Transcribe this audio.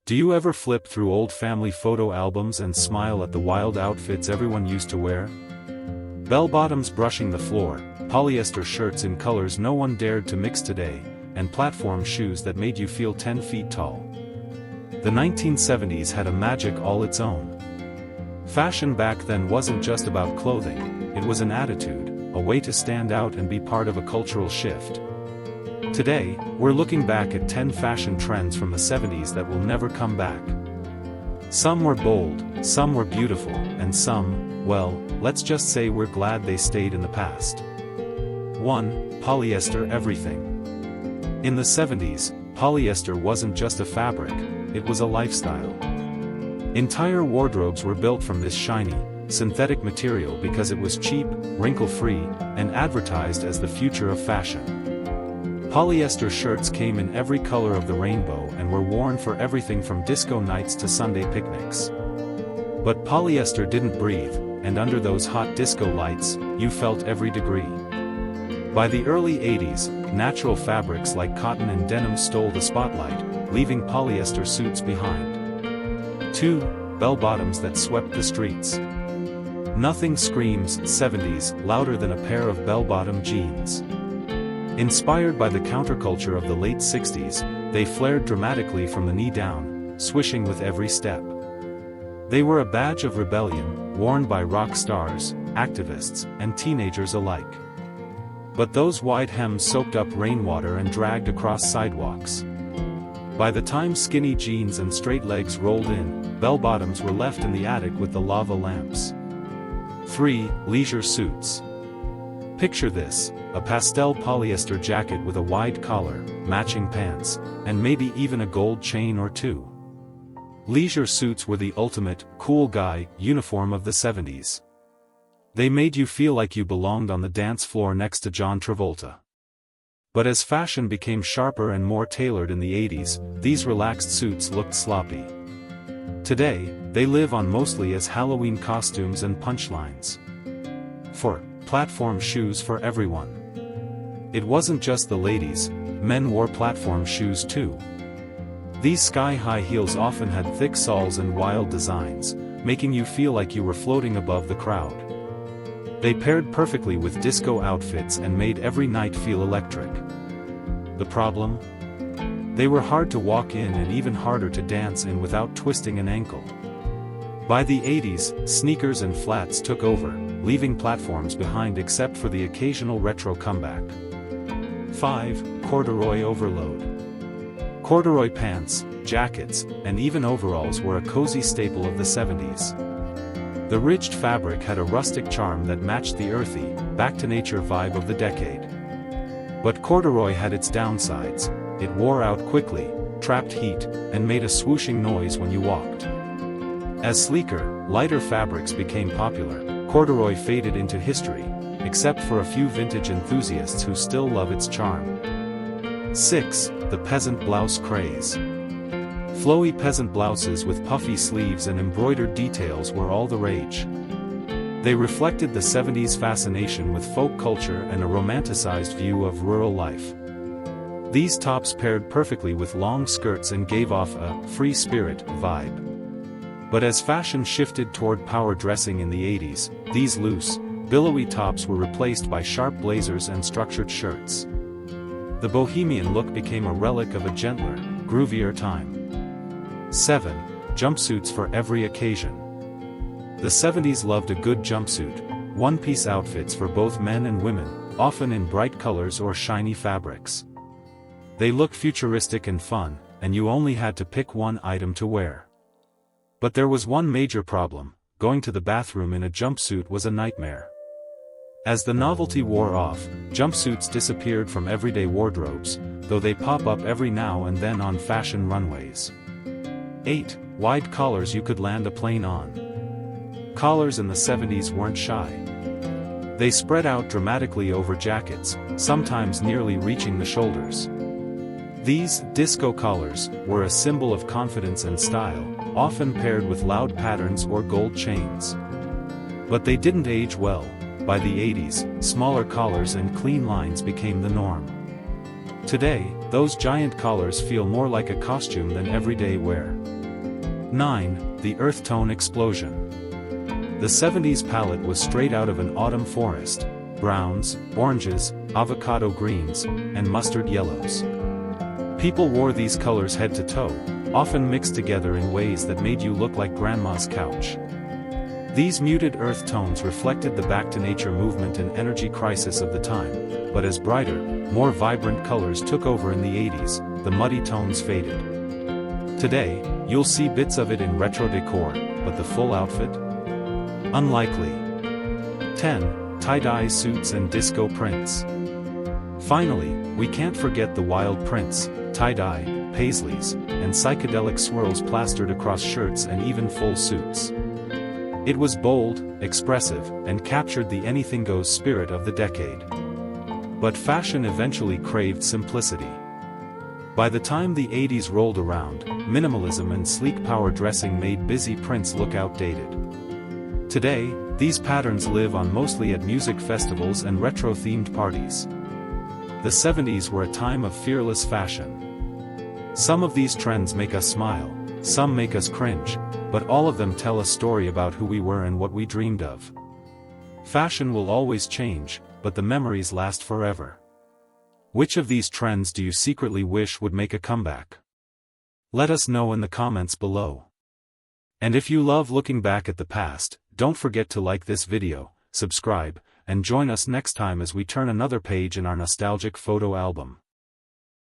Do you ever flip through old family photo albums and smile at the wild outfits everyone used to wear? Bell-bottoms brushing the floor, polyester shirts in colors no one dared to mix today, and platform shoes that made you feel 10 feet tall. The 1970s had a magic all its own. Fashion back then wasn't just about clothing, it was an attitude, a way to stand out and be part of a cultural shift. Today, we're looking back at 10 fashion trends from the 70s that will never come back. Some were bold, some were beautiful, and some, well, let's just say we're glad they stayed in the past. 1. Polyester Everything. In the 70s, polyester wasn't just a fabric, it was a lifestyle. Entire wardrobes were built from this shiny, synthetic material because it was cheap, wrinkle-free, and advertised as the future of fashion. Polyester shirts came in every color of the rainbow and were worn for everything from disco nights to Sunday picnics. But polyester didn't breathe, and under those hot disco lights, you felt every degree. By the early 80s, natural fabrics like cotton and denim stole the spotlight, leaving polyester suits behind. 2. Bell-bottoms that swept the streets. Nothing screams 70s louder than a pair of bell-bottom jeans. Inspired by the counterculture of the late 60s, they flared dramatically from the knee down, swishing with every step. They were a badge of rebellion, worn by rock stars, activists, and teenagers alike. But those wide hems soaked up rainwater and dragged across sidewalks. By the time skinny jeans and straight legs rolled in, bell-bottoms were left in the attic with the lava lamps. 3. Leisure suits. Picture this, a pastel polyester jacket with a wide collar, matching pants, and maybe even a gold chain or two. Leisure suits were the ultimate, cool guy, uniform of the 70s. They made you feel like you belonged on the dance floor next to John Travolta. But as fashion became sharper and more tailored in the 80s, these relaxed suits looked sloppy. Today, they live on mostly as Halloween costumes and punchlines. 4. Platform shoes for everyone. It wasn't just the ladies, men wore platform shoes too. These sky-high heels often had thick soles and wild designs, making you feel like you were floating above the crowd. They paired perfectly with disco outfits and made every night feel electric. The problem? They were hard to walk in and even harder to dance in without twisting an ankle. By the 80s, sneakers and flats took over, leaving platforms behind except for the occasional retro comeback. 5. Corduroy Overload. Corduroy pants, jackets, and even overalls were a cozy staple of the 70s. The ridged fabric had a rustic charm that matched the earthy, back-to-nature vibe of the decade. But corduroy had its downsides. It wore out quickly, trapped heat, and made a swooshing noise when you walked. As sleeker, lighter fabrics became popular, corduroy faded into history, except for a few vintage enthusiasts who still love its charm. 6. The peasant blouse craze. Flowy peasant blouses with puffy sleeves and embroidered details were all the rage. They reflected the 70s fascination with folk culture and a romanticized view of rural life. These tops paired perfectly with long skirts and gave off a free spirit vibe. But as fashion shifted toward power dressing in the 80s, these loose, billowy tops were replaced by sharp blazers and structured shirts. The bohemian look became a relic of a gentler, groovier time. 7. Jumpsuits for every occasion. The 70s loved a good jumpsuit, one-piece outfits for both men and women, often in bright colors or shiny fabrics. They looked futuristic and fun, and you only had to pick one item to wear. But there was one major problem: going to the bathroom in a jumpsuit was a nightmare. As the novelty wore off, jumpsuits disappeared from everyday wardrobes, though they pop up every now and then on fashion runways. 8. Wide collars you could land a plane on. Collars in the 70s weren't shy. They spread out dramatically over jackets, sometimes nearly reaching the shoulders. These disco collars were a symbol of confidence and style, often paired with loud patterns or gold chains. But they didn't age well. By the 80s, smaller collars and clean lines became the norm. Today, those giant collars feel more like a costume than everyday wear. 9. The Earth Tone Explosion. The 70s palette was straight out of an autumn forest. Browns, oranges, avocado greens, and mustard yellows. People wore these colors head to toe, often mixed together in ways that made you look like grandma's couch. These muted earth tones reflected the back to nature movement and energy crisis of the time, but as brighter, more vibrant colors took over in the 80s, the muddy tones faded. Today, you'll see bits of it in retro decor, but the full outfit? Unlikely. 10. Tie-dye suits and disco prints. Finally, we can't forget the wild prints, tie-dye, paisleys, and psychedelic swirls plastered across shirts and even full suits. It was bold, expressive, and captured the anything-goes spirit of the decade. But fashion eventually craved simplicity. By the time the 80s rolled around, minimalism and sleek power dressing made busy prints look outdated. Today, these patterns live on mostly at music festivals and retro-themed parties. The 70s were a time of fearless fashion. Some of these trends make us smile, some make us cringe, but all of them tell a story about who we were and what we dreamed of. Fashion will always change, but the memories last forever. Which of these trends do you secretly wish would make a comeback? Let us know in the comments below. And if you love looking back at the past, don't forget to like this video, subscribe, and join us next time as we turn another page in our nostalgic photo album.